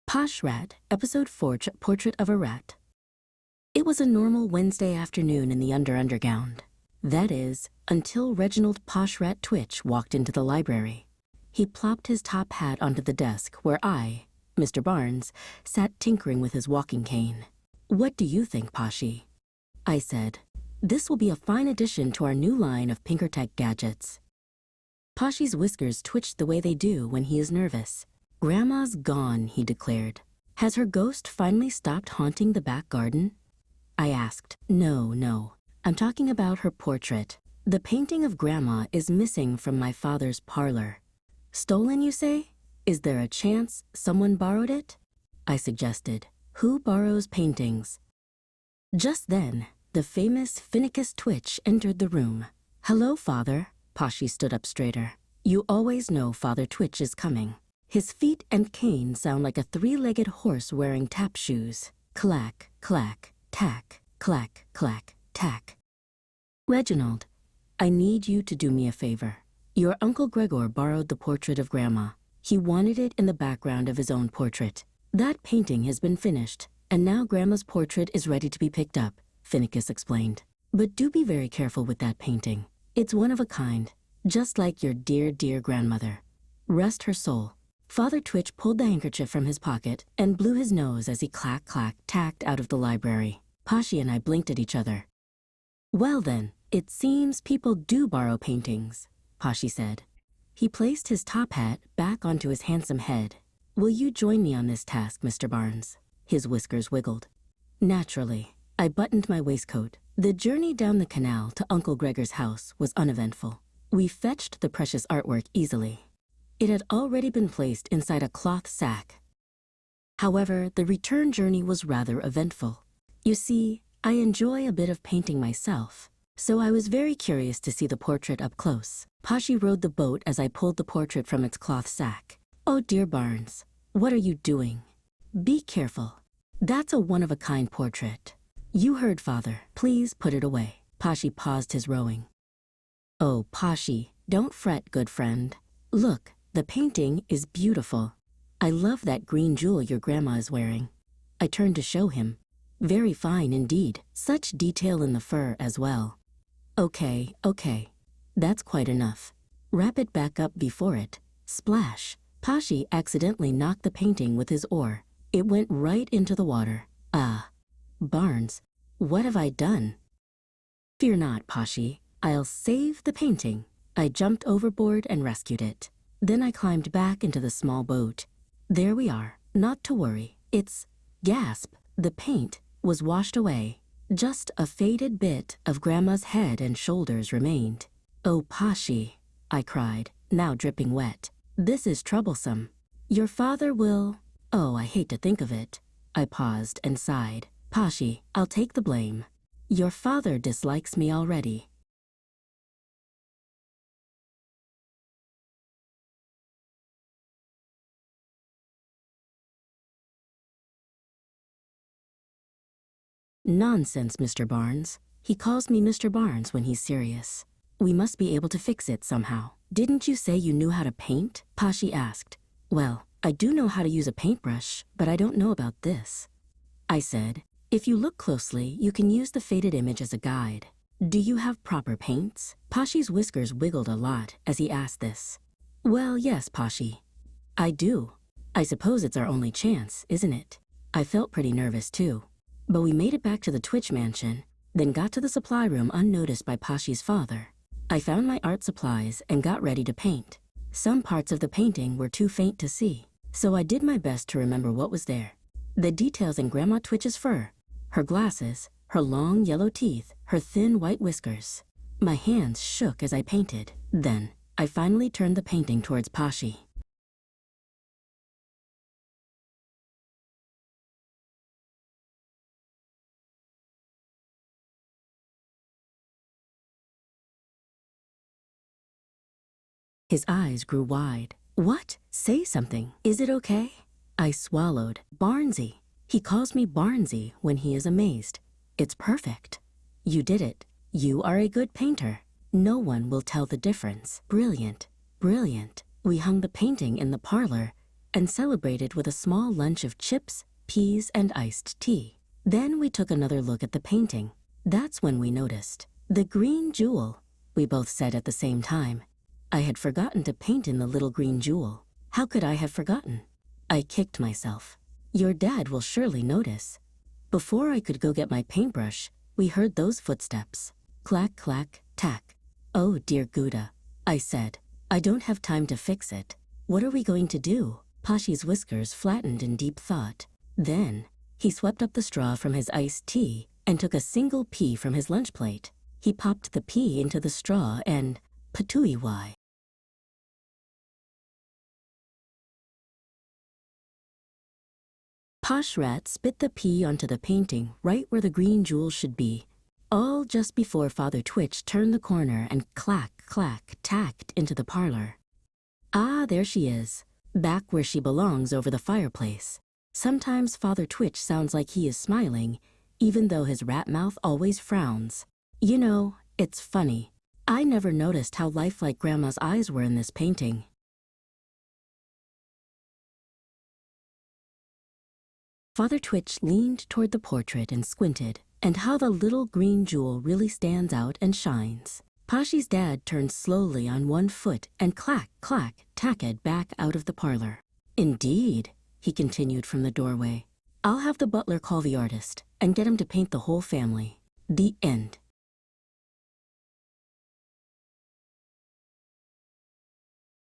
Posh Rat, Episode 4, Portrait of a Rat. It was a normal Wednesday afternoon in the underground. That is, until Reginald Posh Rat Twitch walked into the library. He plopped his top hat onto the desk where I, Mr. Barnes, sat tinkering with his walking cane. "What do you think, Poshy?" I said. "This will be a fine addition to our new line of Pinkerton gadgets." Poshy's whiskers twitched the way they do when he is nervous. "Grandma's gone," he declared. "Has her ghost finally stopped haunting the back garden?" I asked. No. I'm talking about her portrait. The painting of Grandma is missing from my father's parlor." "Stolen, you say? Is there a chance someone borrowed it?" I suggested. "Who borrows paintings?" Just then, the famous Finnicus Twitch entered the room. "Hello, Father." Poshy stood up straighter. You always know Father Twitch is coming. His feet and cane sound like a three-legged horse wearing tap shoes. Clack, clack, tack, clack, clack, tack. "Reginald, I need you to do me a favor. Your Uncle Gregor borrowed the portrait of Grandma. He wanted it in the background of his own portrait. That painting has been finished, and now Grandma's portrait is ready to be picked up," Finnicus explained. "But do be very careful with that painting. It's one of a kind, just like your dear, dear grandmother. Rest her soul." Father Twitch pulled the handkerchief from his pocket and blew his nose as he clack-clack-tacked out of the library. Poshy and I blinked at each other. "Well then, it seems people do borrow paintings," Poshy said. He placed his top hat back onto his handsome head. "Will you join me on this task, Mr. Barnes?" His whiskers wiggled. Naturally, I buttoned my waistcoat. The journey down the canal to Uncle Gregor's house was uneventful. We fetched the precious artwork easily. It had already been placed inside a cloth sack. However, the return journey was rather eventful. You see, I enjoy a bit of painting myself, so I was very curious to see the portrait up close. Poshy rode the boat as I pulled the portrait from its cloth sack. "Oh dear Barnes, what are you doing? Be careful. That's a one-of-a-kind portrait." "You heard Father. Please put it away." Poshy paused his rowing. "Oh, Poshy, don't fret, good friend. Look, the painting is beautiful. I love that green jewel your grandma is wearing." I turned to show him. Very fine indeed. Such detail in the fur as well. Okay. That's quite enough. Wrap it back up before it." Splash! Poshy accidentally knocked the painting with his oar. It went right into the water. Ah, Barnes, what have I done? "Fear not, Poshy. I'll save the painting." I jumped overboard and rescued it. Then I climbed back into the small boat. "There we are. Not to worry. It's..." Gasp! The paint was washed away. Just a faded bit of Grandma's head and shoulders remained. "Oh, Poshy," I cried, now dripping wet. "This is troublesome. Your father will..." "Oh, I hate to think of it." I paused and sighed. "Poshy, I'll take the blame. Your father dislikes me already." "Nonsense, Mr. Barnes. He calls me Mr. Barnes when he's serious. We must be able to fix it somehow." "Didn't you say you knew how to paint?" Poshy asked. "Well, I do know how to use a paintbrush, but I don't know about this." I said, "If you look closely, you can use the faded image as a guide. Do you have proper paints?" Poshy's whiskers wiggled a lot as he asked this. "Well, yes, Poshy. I do. I suppose it's our only chance, isn't it?" I felt pretty nervous too. But we made it back to the Twitch mansion, then got to the supply room unnoticed by Poshy's father. I found my art supplies and got ready to paint. Some parts of the painting were too faint to see, so I did my best to remember what was there. The details in Grandma Twitch's fur, her glasses, her long yellow teeth, her thin white whiskers. My hands shook as I painted. Then, I finally turned the painting towards Poshy. His eyes grew wide. "What? Say something. Is it okay?" I swallowed. "Barnesy. He calls me Barnesy when he is amazed. It's perfect." "You did it. You are a good painter. No one will tell the difference. Brilliant, brilliant." We hung the painting in the parlor, and celebrated with a small lunch of chips, peas, and iced tea. Then we took another look at the painting. That's when we noticed. "The green jewel," we both said at the same time. I had forgotten to paint in the little green jewel. How could I have forgotten? I kicked myself. "Your dad will surely notice." Before I could go get my paintbrush, we heard those footsteps. Clack, clack, tack. "Oh, dear Gouda," I said. "I don't have time to fix it. What are we going to do?" Poshy's whiskers flattened in deep thought. Then he swept up the straw from his iced tea and took a single pea from his lunch plate. He popped the pea into the straw and patooey-why. Posh Rat spit the pea onto the painting right where the green jewel should be, all just before Father Twitch turned the corner and clack, clack, tacked into the parlor. Ah, there she is, back where she belongs over the fireplace. Sometimes Father Twitch sounds like he is smiling, even though his rat mouth always frowns. You know, it's funny. I never noticed how lifelike Grandma's eyes were in this painting. Father Twitch leaned toward the portrait and squinted, and how the little green jewel really stands out and shines. Poshy's dad turned slowly on one foot and clack, clack, tacked back out of the parlor. "Indeed," he continued from the doorway. "I'll have the butler call the artist and get him to paint the whole family." The end.